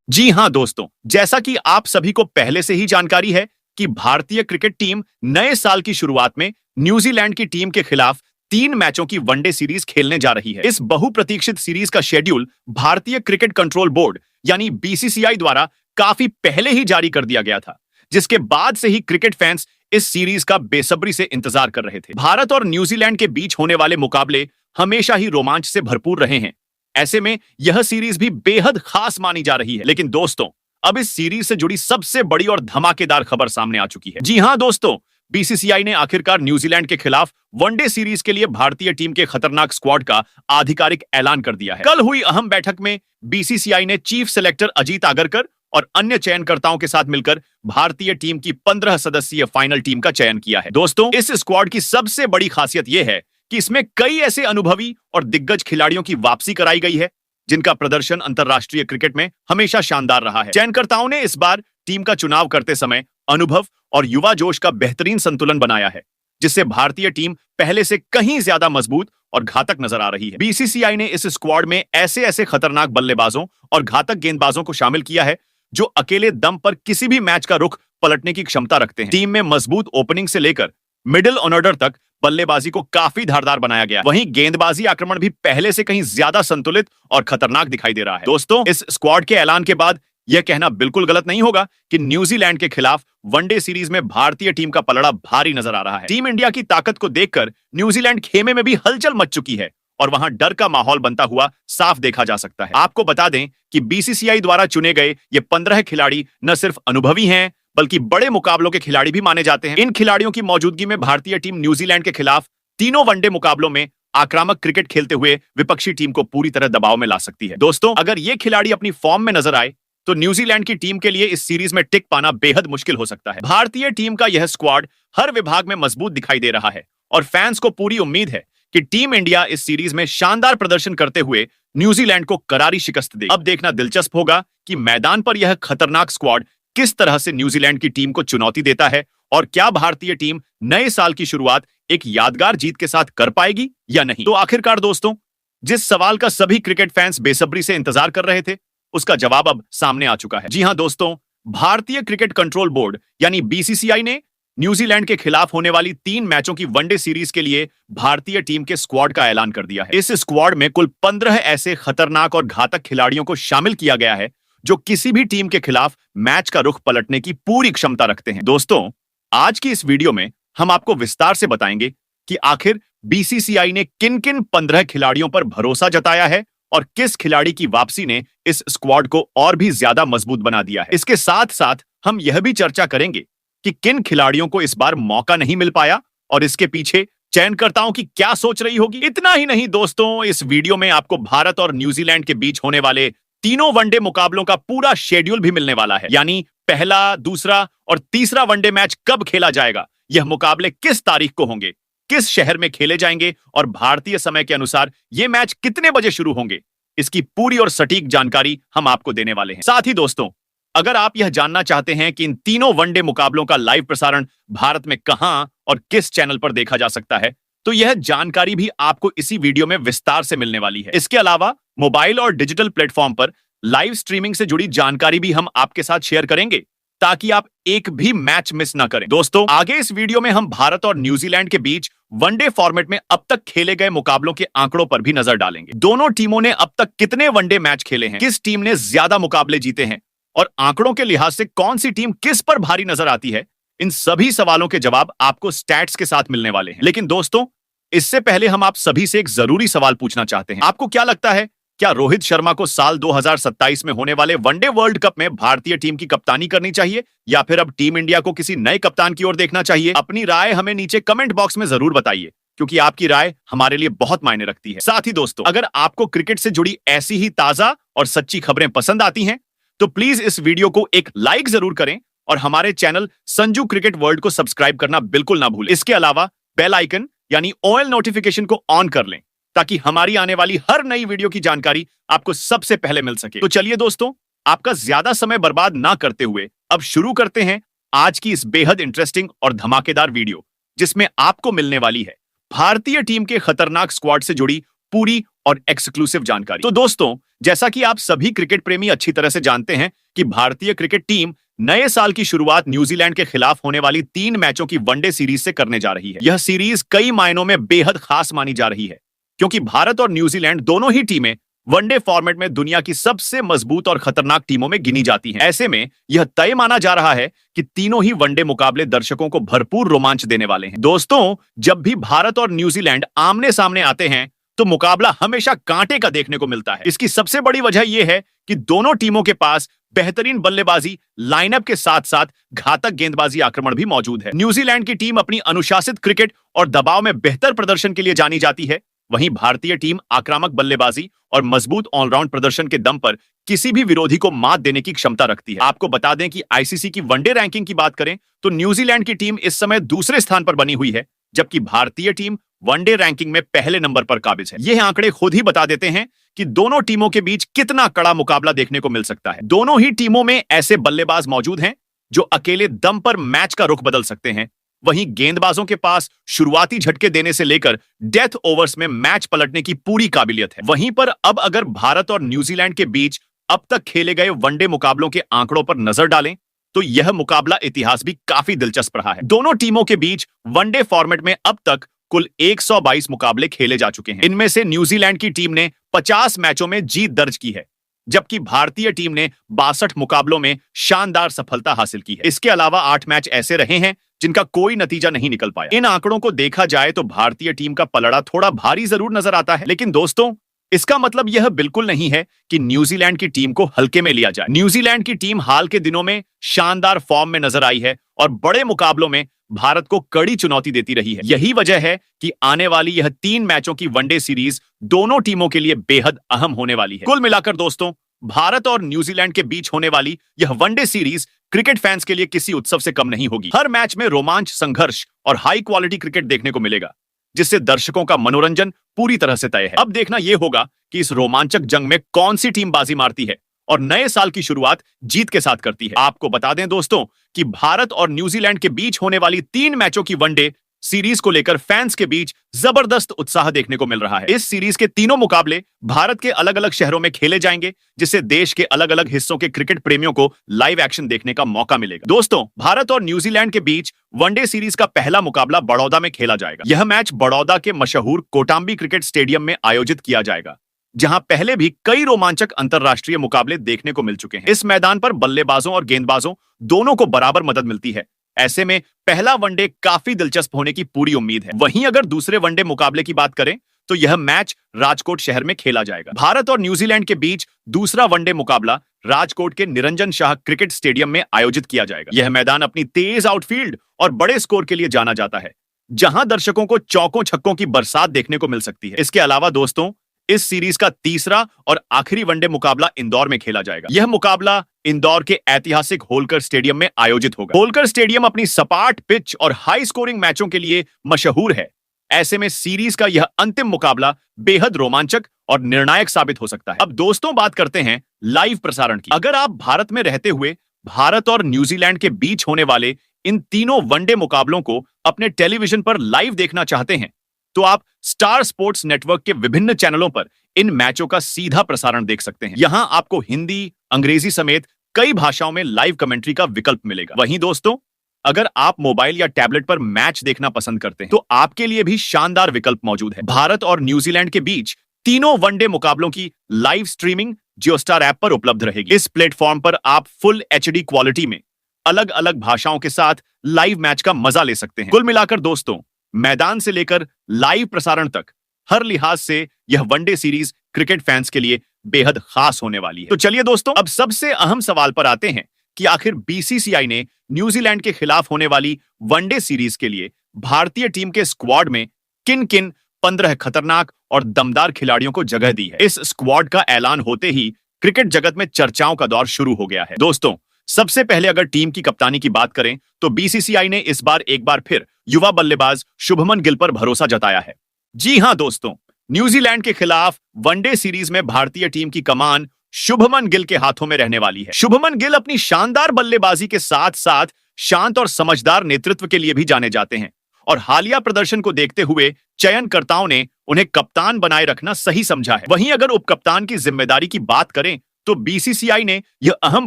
जी हां दोस्तों, जैसा कि आप सभी को पहले से ही जानकारी है कि भारतीय क्रिकेट टीम नए साल की शुरुआत में न्यूजीलैंड की टीम के खिलाफ 3 मैचों की वनडे सीरीज खेलने जा रही है। इस बहुप्रतीक्षित सीरीज का शेड्यूल भारतीय क्रिकेट कंट्रोल बोर्ड यानी बीसीसीआई द्वारा काफी पहले ही जारी कर दिया गया था, जिसके बाद से ही क्रिकेट फैंस इस सीरीज का बेसब्री से इंतजार कर रहे थे। भारत और न्यूजीलैंड के बीच होने वाले मुकाबले हमेशा ही रोमांच से भरपूर रहे हैं। ऐसे में यह सीरीज भी बेहद खास मानी जा रही है। लेकिन दोस्तों, अब इस सीरीज से जुड़ी सबसे बड़ी और धमाकेदार खबर सामने आ चुकी है। जी हां दोस्तों, बीसीसीआई ने आखिरकार न्यूजीलैंड के खिलाफ वनडे सीरीज के लिए भारतीय टीम के खतरनाक स्क्वाड का आधिकारिक ऐलान कर दिया है। कल हुई अहम बैठक में बीसीसीआई ने चीफ सेलेक्टर अजीत आगरकर और अन्य चयनकर्ताओं के साथ मिलकर भारतीय टीम की 15 सदस्यीय फाइनल टीम का चयन किया है। दोस्तों, इस स्क्वाड की सबसे बड़ी खासियत यह है कि इसमें कई ऐसे अनुभवी और दिग्गज खिलाड़ियों की वापसी कराई गई है जिनका प्रदर्शन अंतर्राष्ट्रीय क्रिकेट में हमेशा शानदार रहा है। चयनकर्ताओं ने इस बार टीम का चुनाव करते समय अनुभव और युवा जोश का बेहतरीन संतुलन बनाया है, जिससे भारतीय टीम पहले से कहीं ज्यादा मजबूत और घातक नजर आ रही है। बीसीसीआई ने इस स्क्वाड में ऐसे ऐसे खतरनाक बल्लेबाजों और घातक गेंदबाजों को शामिल किया है जो अकेले दम पर किसी भी मैच का रुख पलटने की क्षमता रखते हैं। टीम में मजबूत ओपनिंग से लेकर मिडिल ऑर्डर तक बल्लेबाजी को काफी धारदार बनाया गया। वहीं गेंदबाजी आक्रमण भी पहले से कहीं ज्यादा संतुलित और खतरनाक दिखाई दे रहा है। दोस्तों, इस स्क्वाड के ऐलान के बाद यह कहना बिल्कुल गलत नहीं होगा कि न्यूजीलैंड के खिलाफ वनडे सीरीज में भारतीय टीम का पलड़ा भारी नजर आ रहा है। टीम इंडिया की ताकत को देखकर न्यूजीलैंड खेमे में भी हलचल मच चुकी है और वहां डर का माहौल बनता हुआ साफ देखा जा सकता है। आपको बता दें कि बीसीसीआई द्वारा चुने गए ये 15 खिलाड़ी न सिर्फ अनुभवी हैं बल्कि बड़े मुकाबलों के खिलाड़ी भी माने जाते हैं। इन खिलाड़ियों की मौजूदगी में भारतीय टीम न्यूजीलैंड के खिलाफ तीनों वनडे मुकाबलों में आक्रामक क्रिकेट खेलते हुए विपक्षी टीम को पूरी तरह दबाव में ला सकती है। दोस्तों, अगर ये खिलाड़ी अपनी फॉर्म में नजर आए तो न्यूजीलैंड की टीम के लिए इस सीरीज में टिक पाना बेहद मुश्किल हो सकता है। भारतीय टीम का यह स्क्वाड हर विभाग में मजबूत दिखाई दे रहा है और फैंस को पूरी उम्मीद है कि टीम इंडिया इस सीरीज में शानदार प्रदर्शन करते हुए न्यूजीलैंड को करारी शिकस्त दे। अब देखना दिलचस्प होगा कि मैदान पर यह खतरनाक स्क्वाड किस तरह से न्यूजीलैंड की टीम को चुनौती देता है और क्या भारतीय टीम नए साल की शुरुआत एक यादगार जीत के साथ कर पाएगी या नहीं। तो आखिरकार दोस्तों, जिस सवाल का सभी क्रिकेट फैंस बेसब्री से इंतजार कर रहे थे, उसका जवाब अब सामने आ चुका है। जी हां दोस्तों, भारतीय क्रिकेट कंट्रोल बोर्ड यानी बीसीसीआई ने न्यूजीलैंड के खिलाफ होने वाली 3 मैचों की वनडे सीरीज के लिए भारतीय टीम के स्क्वाड का ऐलान कर दिया है। इस स्क्वाड में कुल 15 ऐसे खतरनाक और घातक खिलाड़ियों को शामिल किया गया है जो किसी भी टीम के खिलाफ मैच का रुख पलटने की पूरी क्षमता रखते हैं। दोस्तों, आज की इस वीडियो में हम आपको विस्तार से बताएंगे कि आखिर बीसीसीआई ने किन किन 15 खिलाड़ियों पर भरोसा जताया है और किस खिलाड़ी की वापसी ने इस स्क्वाड को और भी ज्यादा मजबूत बना दिया है। इसके साथ साथ हम यह भी चर्चा करेंगे कि किन खिलाड़ियों को इस बार मौका नहीं मिल पाया और इसके पीछे चयनकर्ताओं की क्या सोच रही होगी। इतना ही नहीं दोस्तों, इस वीडियो में आपको भारत और न्यूजीलैंड के बीच होने वाले तीनों वनडे मुकाबलों का पूरा शेड्यूल भी मिलने वाला है, यानी पहला, दूसरा और तीसरा वनडे मैच कब खेला जाएगा, यह मुकाबले किस तारीख को होंगे, किस शहर में खेले जाएंगे और भारतीय समय के अनुसार ये मैच कितने बजे शुरू होंगे, इसकी पूरी और सटीक जानकारी हम आपको देने वाले हैं। साथ ही दोस्तों, अगर आप यह जानना चाहते हैं कि इन तीनों वनडे मुकाबलों का लाइव प्रसारण भारत में कहां और किस चैनल पर देखा जा सकता है, तो यह जानकारी भी आपको इसी वीडियो में विस्तार से मिलने वाली है। इसके अलावा मोबाइल और डिजिटल प्लेटफॉर्म पर लाइव स्ट्रीमिंग से जुड़ी जानकारी भी हम आपके साथ शेयर करेंगे ताकि आप एक भी मैच मिस ना करें। दोस्तों, आगे इस वीडियो में हम भारत और न्यूजीलैंड के बीच वनडे फॉर्मेट में अब तक खेले गए मुकाबलों के आंकड़ों पर भी नजर डालेंगे। दोनों टीमों ने अब तक कितने वनडे मैच खेले हैं, किस टीम ने ज्यादा मुकाबले जीते हैं और आंकड़ों के लिहाज से कौन सी टीम किस पर भारी नजर आती है, इन सभी सवालों के जवाब आपको स्टैट्स के साथ मिलने वाले हैं। लेकिन दोस्तों, इससे पहले हम आप सभी से एक जरूरी सवाल पूछना चाहते हैं। आपको क्या लगता है, क्या रोहित शर्मा को साल 2027 में होने वाले वनडे वर्ल्ड कप में भारतीय टीम की कप्तानी करनी चाहिए या फिर अब टीम इंडिया को किसी नए कप्तान की ओर देखना चाहिए? अपनी राय हमें नीचे कमेंट बॉक्स में जरूर बताइए, क्योंकि आपकी राय हमारे लिए बहुत मायने रखती है। साथ ही दोस्तों, अगर आपको क्रिकेट से जुड़ी ऐसी ही ताजा और सच्ची खबरें पसंद आती हैं तो प्लीज इस वीडियो को एक लाइक जरूर करें और हमारे चैनल संजू क्रिकेट वर्ल्ड को सब्सक्राइब करना बिल्कुल ना भूलें। इसके अलावा बेल आइकन यानी ऑल नोटिफिकेशन को ऑन कर लें ताकि हमारी आने वाली हर नई वीडियो की जानकारी आपको सबसे पहले मिल सके। तो चलिए दोस्तों, आपका ज्यादा समय बर्बाद ना करते हुए अब शुरू करते हैं आज की इस बेहद इंटरेस्टिंग और धमाकेदार वीडियो, जिसमें आपको मिलने वाली है भारतीय टीम के खतरनाक स्क्वाड से जुड़ी पूरी और एक्सक्लूसिव जानकारी। तो दोस्तों, जैसा कि आप सभी क्रिकेट प्रेमी अच्छी तरह से जानते हैं कि भारतीय क्रिकेट टीम नए साल की शुरुआत न्यूजीलैंड के खिलाफ होने वाली 3 मैचों की वनडे सीरीज से करने जा रही है। यह सीरीज कई मायनों में बेहद खास मानी जा रही है, क्योंकि भारत और न्यूजीलैंड दोनों ही टीमें वनडे फॉर्मेट में दुनिया की सबसे मजबूत और खतरनाक टीमों में गिनी जाती हैं। ऐसे में यह तय माना जा रहा है कि तीनों ही वनडे मुकाबले दर्शकों को भरपूर रोमांच देने वाले हैं। दोस्तों, जब भी भारत और न्यूजीलैंड आमने सामने आते हैं तो मुकाबला हमेशा कांटे का देखने को मिलता है। इसकी सबसे बड़ी वजह यह है कि दोनों टीमों के पास बेहतरीन बल्लेबाजी लाइनअप के साथ साथ घातक गेंदबाजी आक्रमण भी मौजूद है। न्यूजीलैंड की टीम अपनी अनुशासित क्रिकेट और दबाव में बेहतर प्रदर्शन के लिए जानी जाती है, वहीं भारतीय टीम आक्रामक बल्लेबाजी और मजबूत ऑलराउंड प्रदर्शन के दम पर किसी भी विरोधी को मात देने की क्षमता रखती है। आपको बता दें कि आईसीसी की वनडे रैंकिंग की बात करें तो न्यूजीलैंड की टीम इस समय दूसरे स्थान पर बनी हुई है, जबकि भारतीय टीम वनडे रैंकिंग में पहले नंबर पर काबिज है। यह आंकड़े खुद ही बता देते हैं कि दोनों टीमों के बीच कितना कड़ा मुकाबला देखने को मिल सकता है। दोनों ही टीमों में ऐसे बल्लेबाज मौजूद हैं जो अकेले दम पर मैच का रुख बदल सकते हैं। वहीं गेंदबाजों के पास शुरुआती झटके देने से लेकर डेथ ओवर्स में मैच पलटने की पूरी काबिलियत है। वहीं पर अब अगर भारत और न्यूजीलैंड के बीच अब तक खेले गए वनडे मुकाबलों के आंकड़ों पर नजर डालें तो यह मुकाबला इतिहास भी काफी दिलचस्प रहा है। दोनों टीमों के बीच वनडे फॉर्मेट में अब तक कुल 122 मुकाबले खेले जा चुके हैं। इनमें से न्यूजीलैंड की टीम ने 50 मैचों में जीत दर्ज की है, जबकि भारतीय टीम ने 62 मुकाबलों में शानदार सफलता हासिल की है। इसके अलावा 8 मैच ऐसे रहे हैं जिनका कोई नतीजा नहीं निकल पाया। इन आंकड़ों को देखा जाए तो भारतीय टीम का पलड़ा थोड़ा भारी जरूर नजर आता है, लेकिन दोस्तों, इसका मतलब यह बिल्कुल नहीं है कि न्यूजीलैंड की टीम को हल्के में लिया जाए। न्यूजीलैंड की टीम हाल के दिनों में शानदार फॉर्म में नजर आई है और बड़े मुकाबलों में भारत को कड़ी चुनौती देती रही है। यही वजह है कि आने वाली यह 3 मैचों की वनडे सीरीज दोनों टीमों के लिए बेहद अहम होने वाली है। कुल मिलाकर दोस्तों, भारत और न्यूजीलैंड के बीच होने वाली यह वनडे सीरीज क्रिकेट फैंस के लिए किसी उत्सव से कम नहीं होगी। हर मैच में रोमांच, संघर्ष और हाई क्वालिटी क्रिकेट देखने को मिलेगा, जिससे दर्शकों का मनोरंजन पूरी तरह से तय है। अब देखना यह होगा कि इस रोमांचक जंग में कौन सी टीम बाजी मारती है और नए साल की शुरुआत जीत के साथ करती है। आपको बता दें दोस्तों कि भारत और न्यूजीलैंड के बीच होने वाली 3 मैचों की वनडे सीरीज को लेकर फैंस के बीच जबरदस्त उत्साह देखने को मिल रहा है। इस सीरीज के तीनों मुकाबले भारत के अलग अलग शहरों में खेले जाएंगे, जिससे देश के अलग अलग हिस्सों के क्रिकेट प्रेमियों को लाइव एक्शन देखने का मौका मिलेगा। दोस्तों, भारत और न्यूजीलैंड के बीच वनडे सीरीज का पहला मुकाबला बड़ौदा में खेला जाएगा। यह मैच बड़ौदा के मशहूर कोटांबी क्रिकेट स्टेडियम में आयोजित किया जाएगा, जहां पहले भी कई रोमांचक अंतरराष्ट्रीय मुकाबले देखने को मिल चुके हैं। इस मैदान पर बल्लेबाजों और गेंदबाजों दोनों को बराबर मदद मिलती है। ऐसे में पहला वनडे काफी दिलचस्प होने की पूरी उम्मीद है। वहीं अगर दूसरे वनडे मुकाबले की बात करें तो यह मैच राजकोट शहर में खेला जाएगा। भारत और न्यूजीलैंड के बीच दूसरा वनडे मुकाबला राजकोट के निरंजन शाह क्रिकेट स्टेडियम में आयोजित किया जाएगा। यह मैदान अपनी तेज आउटफील्ड और बड़े स्कोर के लिए जाना जाता है, जहां दर्शकों को चौकों छक्कों की बरसात देखने को मिल सकती है। इसके अलावा दोस्तों, इस सीरीज का तीसरा और आखिरी वनडे मुकाबला इंदौर में खेला जाएगा। यह मुकाबला इंदौर के ऐतिहासिक होलकर स्टेडियम में आयोजित होगा। होलकर स्टेडियम अपनी सपाट पिच और हाई स्कोरिंग मैचों के लिए मशहूर है। ऐसे में सीरीज का यह अंतिम मुकाबला बेहद रोमांचक और निर्णायक साबित हो सकता है। अब दोस्तों, बात करते हैं लाइव प्रसारण की। अगर आप भारत में रहते हुए भारत और न्यूजीलैंड के बीच होने वाले इन तीनों वनडे मुकाबलों को अपने टेलीविजन पर लाइव देखना चाहते हैं तो आप स्टार स्पोर्ट्स नेटवर्क के विभिन्न चैनलों पर इन मैचों का सीधा प्रसारण देख सकते हैं। यहां आपको हिंदी, अंग्रेजी समेत कई भाषाओं में लाइव कमेंट्री का विकल्प मिलेगा। वहीं दोस्तों, अगर आप मोबाइल या टैबलेट पर मैच देखना पसंद करते हैं तो आपके लिए भी शानदार विकल्प मौजूद है। भारत और न्यूजीलैंड के बीच तीनों वनडे मुकाबलों की लाइव स्ट्रीमिंग जियोस्टार ऐप पर उपलब्ध रहेगी। इस प्लेटफॉर्म पर आप फुल एचडी क्वालिटी में अलग अलग भाषाओं के साथ लाइव मैच का मजा ले सकते हैं। कुल मिलाकर दोस्तों, मैदान से लेकर लाइव प्रसारण तक हर लिहाज से यह वनडे सीरीज क्रिकेट फैंस के लिए बेहद खास होने वाली है। तो चलिए दोस्तों, अब सबसे अहम सवाल पर आते हैं कि आखिर बीसीसीआई ने न्यूजीलैंड के खिलाफ होने वाली वनडे सीरीज के लिए भारतीय टीम के स्क्वाड में किन किन 15 खतरनाक और दमदार खिलाड़ियों को जगह दी है। इस स्क्वाड का ऐलान होते ही क्रिकेट जगत में चर्चाओं का दौर शुरू हो गया है। दोस्तों, सबसे पहले अगर टीम की कप्तानी की बात करें तो बीसीसीआई ने इस बार एक बार फिर युवा बल्लेबाज शुभमन गिल पर भरोसा जताया है। जी हां दोस्तों, न्यूजीलैंड के खिलाफ वनडे सीरीज में भारतीय टीम की कमान शुभमन गिल के हाथों में रहने वाली है। शुभमन गिल अपनी शानदार बल्लेबाजी के साथ साथ शांत और समझदार नेतृत्व के लिए भी जाने जाते हैं और हालिया प्रदर्शन को देखते हुए चयनकर्ताओं ने उन्हें कप्तान बनाए रखना सही समझा है। वहीं अगर उपकप्तान की जिम्मेदारी की बात करें तो बीसीसीआई ने यह अहम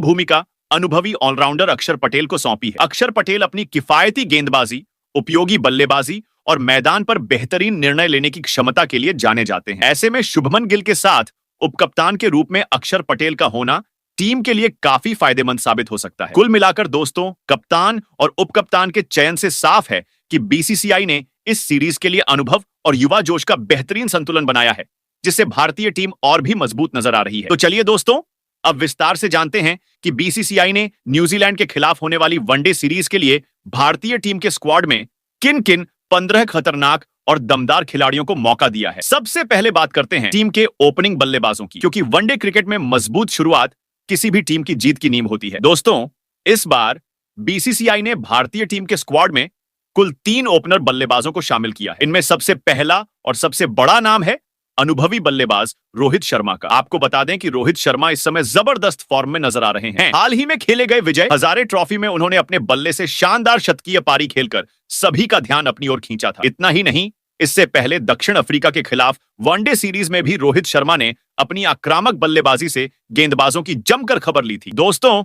भूमिका अनुभवी ऑलराउंडर अक्षर पटेल को सौंपी है। अक्षर पटेल अपनी किफायती गेंदबाजी, उपयोगी बल्लेबाजी और मैदान पर बेहतरीन निर्णय लेने की क्षमता के लिए जाने जाते हैं। ऐसे में शुभमन गिल के साथ उपकप्तान के रूप में अक्षर पटेल का होना टीम के लिए काफी फायदेमंद साबित हो सकता है। कुल मिलाकर दोस्तों, कप्तान और उपकप्तान के चयन से साफ है कि बीसीसीआई ने इस सीरीज के लिए अनुभव और युवा जोश का बेहतरीन संतुलन बनाया है, जिससे भारतीय टीम और भी मजबूत नजर आ रही है। तो चलिए दोस्तों, अब विस्तार से जानते हैं कि बीसीसीआई ने न्यूजीलैंड के खिलाफ होने वाली वनडे सीरीज के लिए भारतीय टीम के स्क्वाड में किन किन 15 खतरनाक और दमदार खिलाड़ियों को मौका दिया है। सबसे पहले बात करते हैं टीम के ओपनिंग बल्लेबाजों की, क्योंकि वनडे क्रिकेट में मजबूत शुरुआत किसी भी टीम की जीत की नींव होती है। दोस्तों, इस बार बीसीसीआई ने भारतीय टीम के स्क्वाड में कुल 3 ओपनर बल्लेबाजों को शामिल किया है। इनमें सबसे पहला और सबसे बड़ा नाम है अनुभवी बल्लेबाज रोहित शर्मा का। आपको बता दें कि रोहित शर्मा इस समय जबरदस्त फॉर्म में नजर आ रहे हैं। हाल ही में खेले गए विजय हजारे ट्रॉफी में उन्होंने अपने बल्ले से शानदार शतकीय पारी खेलकर सभी का ध्यान अपनी ओर खींचा था। इतना ही नहीं, इससे पहले दक्षिण अफ्रीका के खिलाफ वनडे सीरीज में भी रोहित शर्मा ने अपनी आक्रामक बल्लेबाजी से गेंदबाजों की जमकर खबर ली थी। दोस्तों,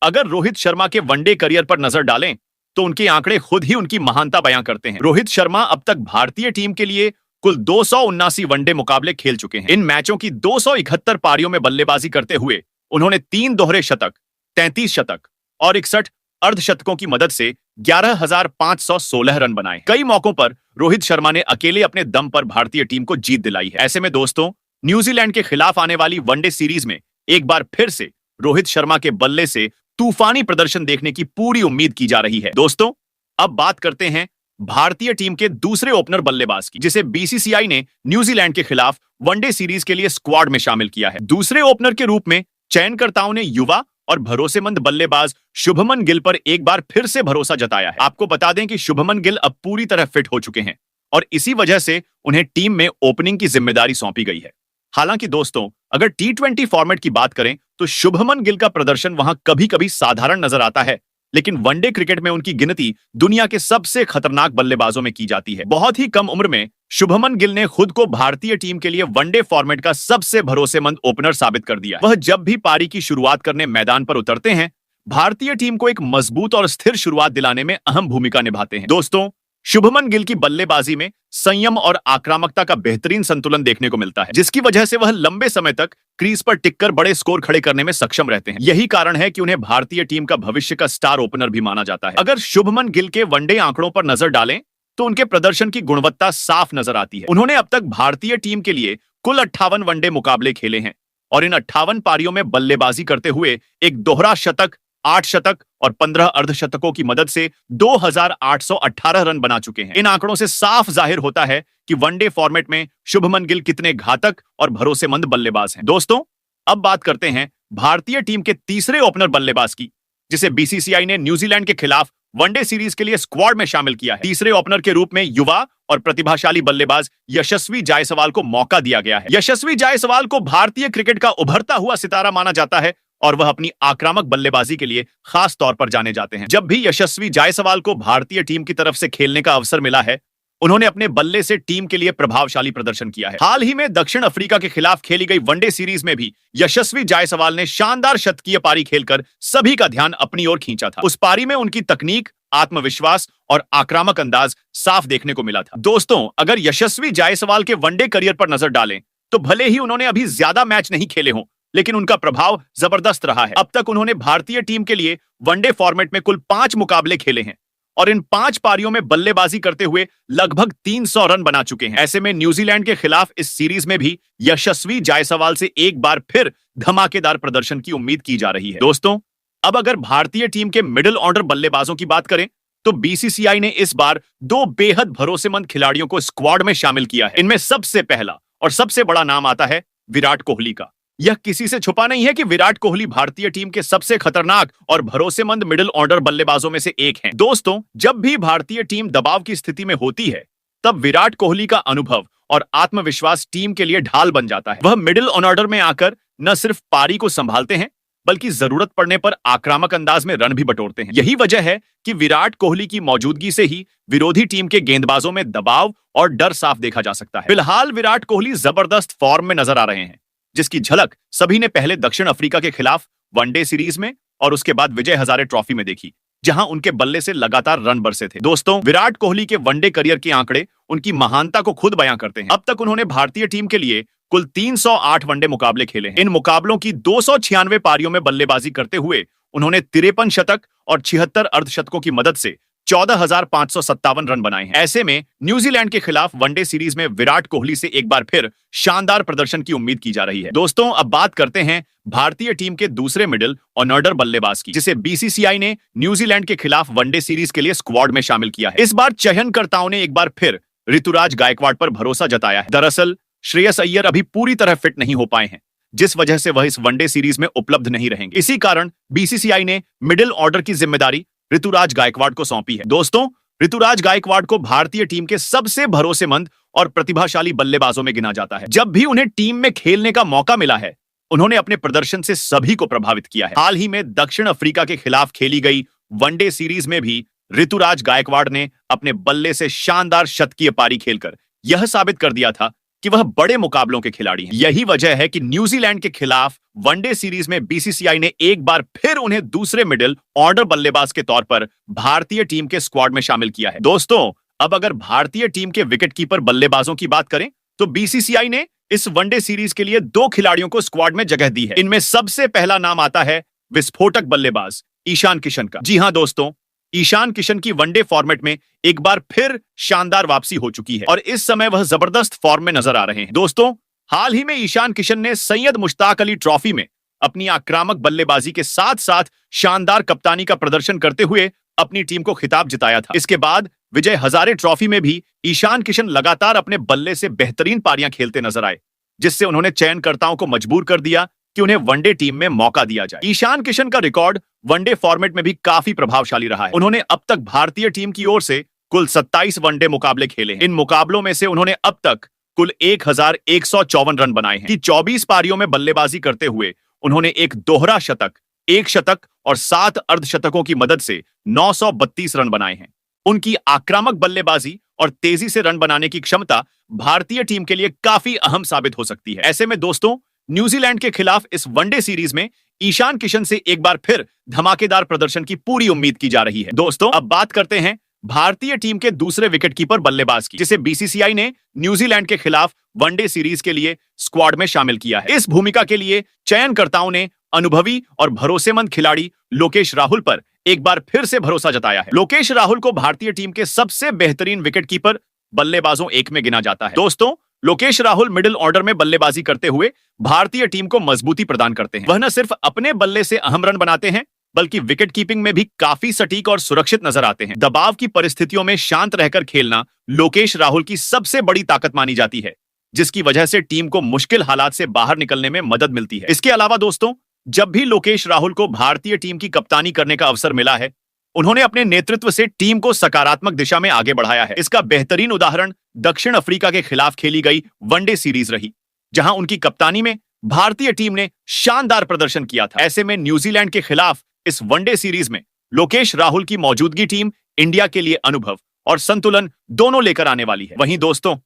अगर रोहित शर्मा के वनडे करियर पर नजर डालें तो उनके आंकड़े खुद ही उनकी महानता बयां करते हैं। रोहित शर्मा अब तक भारतीय टीम के लिए कुल 279 वनडे मुकाबले खेल चुके हैं। इन मैचों की 271 पारियों में बल्लेबाजी करते हुए उन्होंने 3 दोहरे शतक, 33 शतक और 61 अर्धशतकों की मदद से 11,516 रन बनाए। कई मौकों पर रोहित शर्मा ने अकेले अपने दम पर भारतीय टीम को जीत दिलाई है। ऐसे में दोस्तों, न्यूजीलैंड के खिलाफ आने वाली वनडे सीरीज में एक बार फिर से रोहित शर्मा के बल्ले से तूफानी प्रदर्शन देखने की पूरी उम्मीद की जा रही है। दोस्तों, अब बात करते हैं भारतीय टीम के दूसरे ओपनर बल्लेबाज की, जिसे बीसीसीआई ने न्यूजीलैंड के खिलाफ वनडे सीरीज के लिए स्क्वाड में शामिल किया है। दूसरे ओपनर के रूप में चयनकर्ताओं ने युवा और भरोसेमंद बल्लेबाज शुभमन गिल पर एक बार फिर से भरोसा जताया है। आपको बता दें कि शुभमन गिल अब पूरी तरह फिट हो चुके हैं और इसी वजह से उन्हें टीम में ओपनिंग की जिम्मेदारी सौंपी गई है। हालांकि दोस्तों, अगर टी20 फॉर्मेट की बात करें तो शुभमन गिल का प्रदर्शन वहां कभी कभी साधारण नजर आता है, लेकिन वनडे क्रिकेट में उनकी गिनती दुनिया के सबसे खतरनाक बल्लेबाजों में की जाती है। बहुत ही कम उम्र में शुभमन गिल ने खुद को भारतीय टीम के लिए वनडे फॉर्मेट का सबसे भरोसेमंद ओपनर साबित कर दिया। वह जब भी पारी की शुरुआत करने मैदान पर उतरते हैं, भारतीय टीम को एक मजबूत और स्थिर शुरुआत दिलाने में अहम भूमिका निभाते हैं। दोस्तों, शुभमन गिल की बल्लेबाजी में संयम और आक्रामकता का बेहतरीन संतुलन देखने को मिलता है, जिसकी वजह से वह लंबे समय तक क्रीज पर टिककर बड़े स्कोर खड़े करने में सक्षम रहते हैं। यही कारण है कि उन्हें भारतीय टीम का भविष्य का स्टार ओपनर भी माना जाता है। अगर शुभमन गिल के वनडे आंकड़ों पर नजर डालें तो उनके प्रदर्शन की गुणवत्ता साफ नजर आती है। उन्होंने अब तक भारतीय टीम के लिए कुल 58 वनडे मुकाबले खेले हैं और इन 58 पारियों में बल्लेबाजी करते हुए एक दोहरा शतक, 8 शतक और 15 अर्धशतकों की मदद से 2,818 रन बना चुके हैं। इन आंकड़ों से साफ जाहिर होता है कि वनडे फॉर्मेट में शुभमन गिल कितने घातक और भरोसेमंद बल्लेबाज हैं। दोस्तों, अब बात करते हैं भारतीय टीम के तीसरे ओपनर बल्लेबाज की, जिसे बीसीसीआई ने न्यूजीलैंड के खिलाफ वनडे सीरीज के लिए स्क्वाड में शामिल किया है। तीसरे ओपनर के रूप में युवा और प्रतिभाशाली बल्लेबाज यशस्वी जायसवाल को मौका दिया गया है। यशस्वी जायसवाल को भारतीय क्रिकेट का उभरता हुआ सितारा माना जाता है और वह अपनी आक्रामक बल्लेबाजी के लिए खास तौर पर जाने जाते हैं। जब भी यशस्वी जायसवाल को भारतीय टीम की तरफ से खेलने का अवसर मिला है, उन्होंने अपने बल्ले से टीम के लिए प्रभावशाली प्रदर्शन किया है। हाल ही में दक्षिण अफ्रीका के खिलाफ खेली गई वनडे सीरीज में भी यशस्वी जायसवाल ने शानदार शतकीय पारी खेलकर सभी का ध्यान अपनी ओर खींचा था। उस पारी में उनकी तकनीक, आत्मविश्वास और आक्रामक अंदाज साफ देखने को मिला था। दोस्तों, अगर यशस्वी जायसवाल के वनडे करियर पर नजर डालें तो भले ही उन्होंने अभी ज्यादा मैच नहीं खेले हों, लेकिन उनका प्रभाव जबरदस्त रहा है। अब तक उन्होंने भारतीय टीम के लिए वनडे फॉर्मेट में कुल 5 मुकाबले खेले हैं और इन 5 पारियों में बल्लेबाजी करते हुए लगभग 300 रन बना चुके हैं। ऐसे में न्यूजीलैंड के खिलाफ इस सीरीज में भी यशस्वी जायसवाल से एक बार फिर धमाकेदार प्रदर्शन की उम्मीद की जा रही है। दोस्तों, अब अगर भारतीय टीम के मिडिल ऑर्डर बल्लेबाजों की बात करें तो बीसीसीआई ने इस बार 2 बेहद भरोसेमंद खिलाड़ियों को स्क्वाड में शामिल किया है। इनमें सबसे पहला और सबसे बड़ा नाम आता है विराट कोहली का। यह किसी से छुपा नहीं है कि विराट कोहली भारतीय टीम के सबसे खतरनाक और भरोसेमंद मिडिल ऑर्डर बल्लेबाजों में से एक हैं। दोस्तों, जब भी भारतीय टीम दबाव की स्थिति में होती है, तब विराट कोहली का अनुभव और आत्मविश्वास टीम के लिए ढाल बन जाता है। वह मिडिल ऑर्डर में आकर न सिर्फ पारी को संभालते हैं, बल्कि जरूरत पड़ने पर आक्रामक अंदाज में रन भी बटोरते हैं। यही वजह है कि विराट कोहली की मौजूदगी से ही विरोधी टीम के गेंदबाजों में दबाव और डर साफ देखा जा सकता है। फिलहाल विराट कोहली जबरदस्त फॉर्म में नजर आ रहे हैं, जिसकी झलक सभी ने पहले दक्षिण अफ्रीका के खिलाफ वनडे सीरीज में और उसके बाद विजय हजारे ट्रॉफी में देखी, जहां उनके बल्ले से लगातार रन बरसे थे। दोस्तों, विराट कोहली के वनडे करियर के आंकड़े उनकी महानता को खुद बयां करते हैं। अब तक उन्होंने भारतीय टीम के लिए कुल 308 वनडे मुकाबले खेले हैं। इन मुकाबलों की 296 पारियों में बल्लेबाजी करते हुए उन्होंने 53 शतक और 76 अर्धशतकों की मदद से 14,557 रन बनाए हैं। ऐसे में न्यूजीलैंड के खिलाफ वनडे सीरीज में विराट कोहली से एक बार फिर शानदार प्रदर्शन की उम्मीद की जा रही है। दोस्तों, अब बात करते हैं भारतीय टीम के दूसरे मिडिल ऑर्डर बल्लेबाज की, जिसे बीसीसीआई ने न्यूजीलैंड के खिलाफ वनडे सीरीज के लिए स्क्वाड में शामिल किया है। इस बार चयनकर्ताओं ने एक बार फिर ऋतुराज गायकवाड़ पर भरोसा जताया है। दरअसल श्रेयस अय्यर अभी पूरी तरह फिट नहीं हो पाए हैं, जिस वजह से वह इस वनडे सीरीज में उपलब्ध नहीं रहेंगे। इसी कारण बीसीसीआई ने मिडिल ऑर्डर की जिम्मेदारी ऋतुराज गायकवाड़ को सौंपी है। दोस्तों, ऋतुराज गायकवाड़ को भारतीय टीम के सबसे भरोसेमंद और प्रतिभाशाली बल्लेबाजों में गिना जाता है। जब भी उन्हें टीम में खेलने का मौका मिला है, उन्होंने अपने प्रदर्शन से सभी को प्रभावित किया है। हाल ही में दक्षिण अफ्रीका के खिलाफ खेली गई वनडे सीरीज में भी ऋतुराज गायकवाड़ ने अपने बल्ले से शानदार शतकीय पारी खेलकर यह साबित कर दिया था कि वह बड़े मुकाबलों के खिलाड़ी हैं। यही वजह है कि न्यूजीलैंड के खिलाफ वनडे सीरीज में बीसीसीआई ने एक बार फिर उन्हें दूसरे मिडिल ऑर्डर बल्लेबाज के तौर पर भारतीय टीम के स्क्वाड में शामिल किया है। दोस्तों, अब अगर भारतीय टीम के विकेटकीपर बल्लेबाजों की बात करें तो बीसीसीआई ने इस वनडे सीरीज के लिए 2 खिलाड़ियों को स्क्वाड में जगह दी है। इनमें सबसे पहला नाम आता है विस्फोटक बल्लेबाज ईशान किशन का। जी हां दोस्तों, ईशान किशन की वनडे फॉर्मेट में एक बार फिर शानदार वापसी हो चुकी है और इस समय वह जबरदस्त फॉर्म में नजर आ रहे हैं। दोस्तों, हाल ही में ईशान किशन ने सैयद मुश्ताक अली ट्रॉफी में अपनी आक्रामक बल्लेबाजी के साथ साथ शानदार कप्तानी का प्रदर्शन करते हुए अपनी टीम को खिताब जिताया था। इसके बाद विजय हजारे ट्रॉफी में भी ईशान किशन लगातार अपने बल्ले से बेहतरीन पारियां खेलते नजर आए, जिससे उन्होंने चयनकर्ताओं को मजबूर कर दिया कि उन्हें वनडे टीम में मौका दिया जाए। ईशान किशन का रिकॉर्ड वनडे फॉर्मेट में भी काफी प्रभावशाली रहा है। उन्होंने अब तक भारतीय टीम की ओर से कुल 27 वनडे मुकाबले खेले हैं। इन मुकाबलों में से उन्होंने अब तक कुल 1154 रन बनाए हैं। 24 पारियों में बल्लेबाजी करते हुए उन्होंने एक दोहरा शतक, 1 शतक और 7 अर्धशतकों की मदद से 932 रन बनाए हैं। उनकी आक्रामक बल्लेबाजी और तेजी से रन बनाने की क्षमता भारतीय टीम के लिए काफी अहम साबित हो सकती है। ऐसे में दोस्तों, न्यूजीलैंड के खिलाफ इस वनडे सीरीज में ईशान किशन से एक बार फिर धमाकेदार प्रदर्शन की पूरी उम्मीद की जा रही है। दोस्तों, अब बात करते हैं भारतीय टीम के दूसरे विकेटकीपर बल्लेबाज की, जिसे बीसीसीआई ने न्यूजीलैंड के खिलाफ वनडे सीरीज के लिए स्क्वाड में शामिल किया है। इस भूमिका के लिए चयनकर्ताओं ने अनुभवी और भरोसेमंद खिलाड़ी लोकेश राहुल पर एक बार फिर से भरोसा जताया है। लोकेश राहुल को भारतीय टीम के सबसे बेहतरीन विकेटकीपर बल्लेबाजों एक में गिना जाता है। दोस्तों, लोकेश राहुल मिडिल ऑर्डर में बल्लेबाजी करते हुए भारतीय टीम को मजबूती प्रदान करते हैं। वह न सिर्फ अपने बल्ले से अहम रन बनाते हैं, बल्कि विकेट कीपिंग में भी काफी सटीक और सुरक्षित नजर आते हैं। दबाव की परिस्थितियों में शांत रहकर खेलना लोकेश राहुल की सबसे बड़ी ताकत मानी जाती है, जिसकी वजह से टीम को मुश्किल हालात से बाहर निकलने में मदद मिलती है। इसके अलावा दोस्तों, जब भी लोकेश राहुल को भारतीय टीम की कप्तानी करने का अवसर मिला है, उन्होंने अपने नेतृत्व से टीम को सकारात्मक दिशा में आगे बढ़ाया है। इसका बेहतरीन उदाहरण दक्षिण अफ्रीका के खिलाफ खेली गई वनडे सीरीज रही, जहां उनकी कप्तानी में भारतीय टीम ने शानदार प्रदर्शन किया था। ऐसे में न्यूजीलैंड के खिलाफ इस वनडे सीरीज में लोकेश राहुल की मौजूदगी टीम इंडिया के लिए अनुभव और संतुलन दोनों लेकर आने वाली है। वहीं दोस्तों,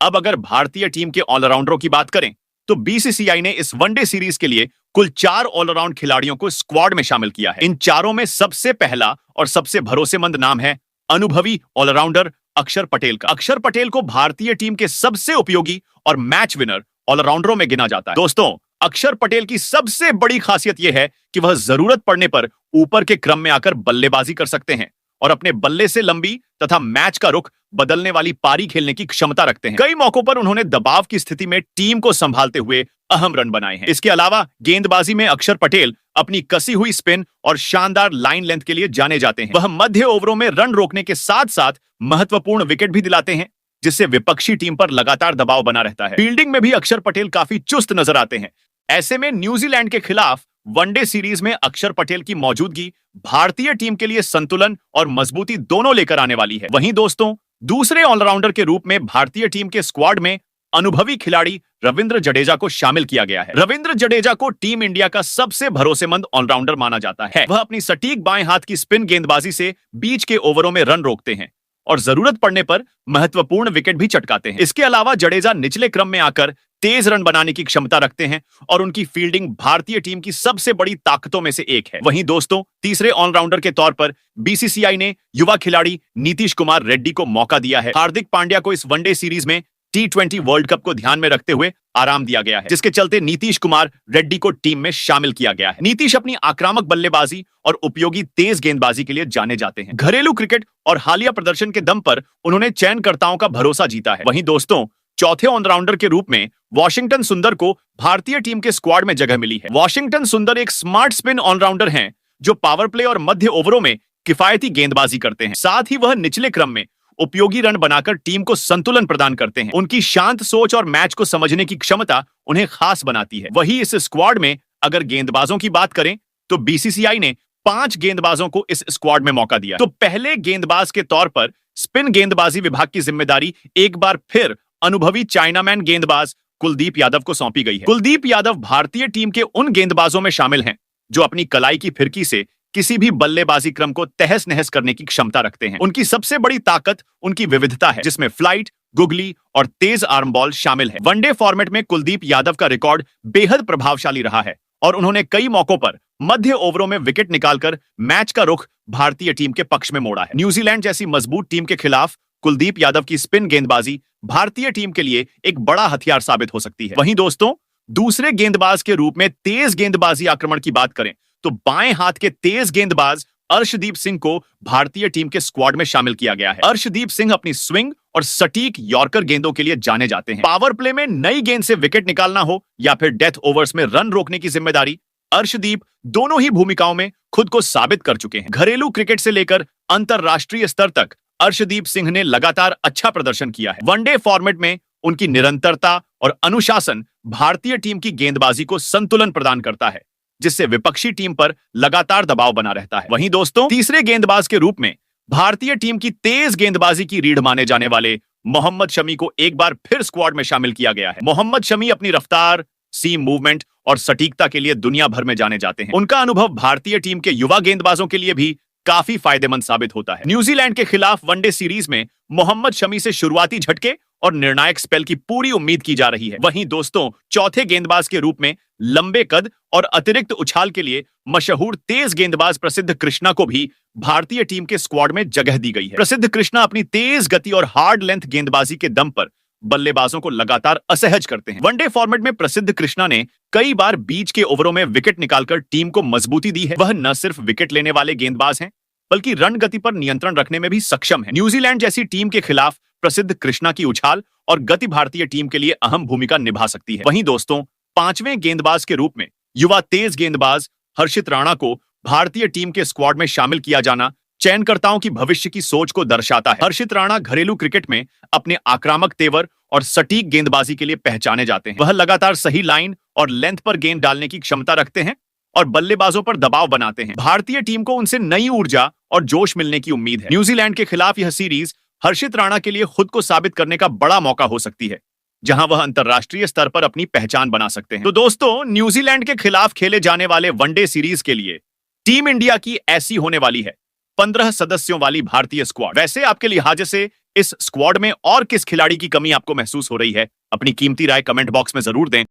अब अगर भारतीय टीम के ऑलराउंडरों की बात करें तो बीसीसीआई ने इस वनडे सीरीज के लिए कुल 4 ऑलराउंड खिलाड़ियों को स्क्वाड में शामिल किया है। इन चारों में सबसे पहला और सबसे भरोसेमंद नाम है अनुभवी ऑलराउंडर अक्षर पटेल का। अक्षर पटेल को भारतीय टीम के सबसे उपयोगी और मैच विनर ऑलराउंडरों में गिना जाता है। दोस्तों, अक्षर पटेल की सबसे बड़ी खासियत यह है कि वह जरूरत पड़ने पर ऊपर के क्रम में आकर बल्लेबाजी कर सकते हैं और अपने बल्ले से लंबी तथा मैच का रुख बदलने वाली पारी खेलने की क्षमता रखते हैं। कई मौकों पर उन्होंने दबाव की स्थिति में टीम को संभालते हुए अहम रन बनाए हैं। इसके अलावा गेंदबाजी में अक्षर पटेल अपनी कसी हुई स्पिन और शानदार लाइन लेंथ के लिए जाने जाते हैं। वह मध्य ओवरों में रन रोकने के साथ साथ महत्वपूर्ण विकेट भी दिलाते हैं, जिससे विपक्षी टीम पर लगातार दबाव बना रहता है। फील्डिंग में भी अक्षर पटेल काफी चुस्त नजर आते हैं। ऐसे में न्यूजीलैंड के खिलाफ वनडे सीरीज में अक्षर पटेल की मौजूदगी भारतीय टीम के लिए संतुलन और मजबूती दोनों लेकर आने वाली है। वहीं दोस्तों, दूसरे ऑलराउंडर के रूप में भारतीय टीम के स्क्वाड में अनुभवी खिलाड़ी रविंद्र जडेजा को शामिल किया गया है। रविंद्र जडेजा को टीम इंडिया का सबसे भरोसेमंद ऑलराउंडर माना जाता है। वह अपनी सटीक बाएं हाथ की स्पिन गेंदबाजी से बीच के ओवरों में रन रोकते हैं और जरूरत पड़ने पर महत्वपूर्ण विकेट भी चटकाते हैं। इसके अलावा जडेजा निचले क्रम में आकर तेज रन बनाने की क्षमता रखते हैं और उनकी फील्डिंग भारतीय टीम की सबसे बड़ी ताकतों में से एक है। वहीं दोस्तों, तीसरे ऑलराउंडर के तौर पर बीसीसीआई ने युवा खिलाड़ी नीतीश कुमार रेड्डी को मौका दिया है। हार्दिक पांड्या को इस वनडे सीरीज में T20 वर्ल्ड कप को ध्यान में रखते हुए आराम दिया गया है, जिसके चलते नीतीश कुमार रेड्डी को टीम में शामिल किया गया है। नीतीश अपनी आक्रामक बल्लेबाजी और उपयोगी तेज गेंदबाजी के लिए जाने जाते हैं। घरेलू क्रिकेट और हालिया प्रदर्शन के दम पर उन्होंने चयनकर्ताओं का भरोसा जीता है। वहीं दोस्तों, चौथे ऑलराउंडर के रूप में वॉशिंगटन सुंदर को भारतीय टीम के स्क्वाड में जगह मिली है। वॉशिंगटन सुंदर एक स्मार्ट स्पिन ऑलराउंडर हैं, जो पावर प्ले और मध्य ओवरों में किफायती गेंदबाजी करते हैं। साथ ही वह निचले क्रम में उपयोगी रन बनाकर टीम को संतुलन प्रदान करते हैं। उनकी शांत सोच और मैच को समझने की क्षमता उन्हें खास बनाती है। वहीं इस स्क्वाड में अगर गेंदबाजों की बात करें तो बीसीसीआई ने 5 गेंदबाजों को इस स्क्वाड में मौका दिया। तो पहले गेंदबाज के तौर पर स्पिन गेंदबाजी विभाग की जिम्मेदारी एक बार फिर अनुभवी चाइनामैन गेंदबाज कुलदीप यादव को सौंपी गई है। कुलदीप यादव भारतीय टीम के उन गेंदबाजों में शामिल हैं जो अपनी कलाई की फिरकी से किसी भी बल्लेबाजी क्रम को तहस नहस करने की क्षमता रखते हैं। उनकी सबसे बड़ी ताकत उनकी विविधता है, जिसमें फ्लाइट, गुगली और तेज आर्म बॉल शामिल है। वनडे फॉर्मेट में कुलदीप यादव का रिकॉर्ड बेहद प्रभावशाली रहा है और उन्होंने कई मौकों पर मध्य ओवरों में विकेट निकालकर मैच का रुख भारतीय टीम के पक्ष में मोड़ा है। न्यूजीलैंड जैसी मजबूत टीम के खिलाफ कुलदीप यादव की स्पिन गेंदबाजी भारतीय टीम के लिए एक बड़ा हथियार साबित हो सकती है। वहीं दोस्तों, दूसरे गेंदबाज के रूप में तेज गेंदबाजी आक्रमण की बात करें तो बाएं हाथ के तेज गेंदबाज अर्शदीप सिंह को भारतीय टीम के स्क्वाड में शामिल किया गया है। अर्शदीप सिंह अपनी स्विंग और सटीक यॉर्कर गेंदों के लिए जाने जाते हैं। पावर प्ले में नई गेंद से विकेट निकालना हो या फिर डेथ ओवर्स में रन रोकने की जिम्मेदारी, अर्शदीप दोनों ही भूमिकाओं में खुद को साबित कर चुके हैं। घरेलू क्रिकेट से लेकर अंतरराष्ट्रीय स्तर तक अर्शदीप सिंह ने लगातार अच्छा प्रदर्शन किया है। वनडे फॉर्मेट में उनकी निरंतरता और अनुशासन भारतीय टीम की गेंदबाजी को संतुलन प्रदान करता है, जिससे विपक्षी टीम पर लगातार दबाव बना रहता है। वहीं दोस्तों, तीसरे गेंदबाज के रूप में भारतीय टीम की तेज गेंदबाजी की रीढ़ माने जाने वाले मोहम्मद शमी को एक बार फिर स्क्वाड में शामिल किया गया है। मोहम्मद शमी अपनी रफ्तार, सीम मूवमेंट और सटीकता के लिए दुनिया भर में जाने जाते हैं। उनका अनुभव भारतीय टीम के युवा गेंदबाजों के लिए भी काफी फायदेमंद साबित होता है। न्यूजीलैंड के खिलाफ वनडे सीरीज में मोहम्मद शमी से शुरुआती झटके और निर्णायक स्पेल की पूरी उम्मीद की जा रही है। वहीं दोस्तों, चौथे गेंदबाज के रूप में लंबे कद और अतिरिक्त उछाल के लिए मशहूर तेज गेंदबाज प्रसिद्ध कृष्णा को भी भारतीय टीम के स्क्वाड में जगह दी गई है। प्रसिद्ध कृष्णा अपनी तेज गति और हार्ड लेंथ गेंदबाजी के दम पर बल्लेबाजों को लगातार असहज करते हैं। वनडे फॉर्मेट में प्रसिद्ध कृष्णा ने कई बार बीच के ओवरों में विकेट निकालकर टीम को मजबूती दी है। वह न सिर्फ विकेट लेने वाले गेंदबाज हैं, बल्कि रन गति पर नियंत्रण रखने में भी सक्षम है। न्यूजीलैंड जैसी टीम के खिलाफ प्रसिद्ध कृष्णा की उछाल और गति भारतीय टीम के लिए अहम भूमिका निभा सकती है। वहीं दोस्तों, पांचवें गेंदबाज के रूप में युवा तेज गेंदबाज हर्षित राणा को भारतीय टीम के स्क्वाड में शामिल किया जाना चयनकर्ताओं की भविष्य की सोच को दर्शाता है। हर्षित राणा घरेलू क्रिकेट में अपने आक्रामक तेवर और सटीक गेंदबाजी के लिए पहचाने जाते हैं। वह लगातार सही लाइन और लेंथ पर गेंद डालने की क्षमता रखते हैं और बल्लेबाजों पर दबाव बनाते हैं। भारतीय टीम को उनसे नई ऊर्जा और जोश मिलने की उम्मीद है। न्यूजीलैंड के खिलाफ यह सीरीज हर्षित राणा के लिए खुद को साबित करने का बड़ा मौका हो सकती है, जहां वह अंतरराष्ट्रीय स्तर पर अपनी पहचान बना सकते हैं। तो दोस्तों, न्यूजीलैंड के खिलाफ खेले जाने वाले वनडे सीरीज के लिए टीम इंडिया की ऐसी होने वाली है 15 सदस्यों वाली भारतीय स्क्वाड। वैसे आपके लिहाजे से इस स्क्वाड में और किस खिलाड़ी की कमी आपको महसूस हो रही है? अपनी कीमती राय कमेंट बॉक्स में जरूर दें।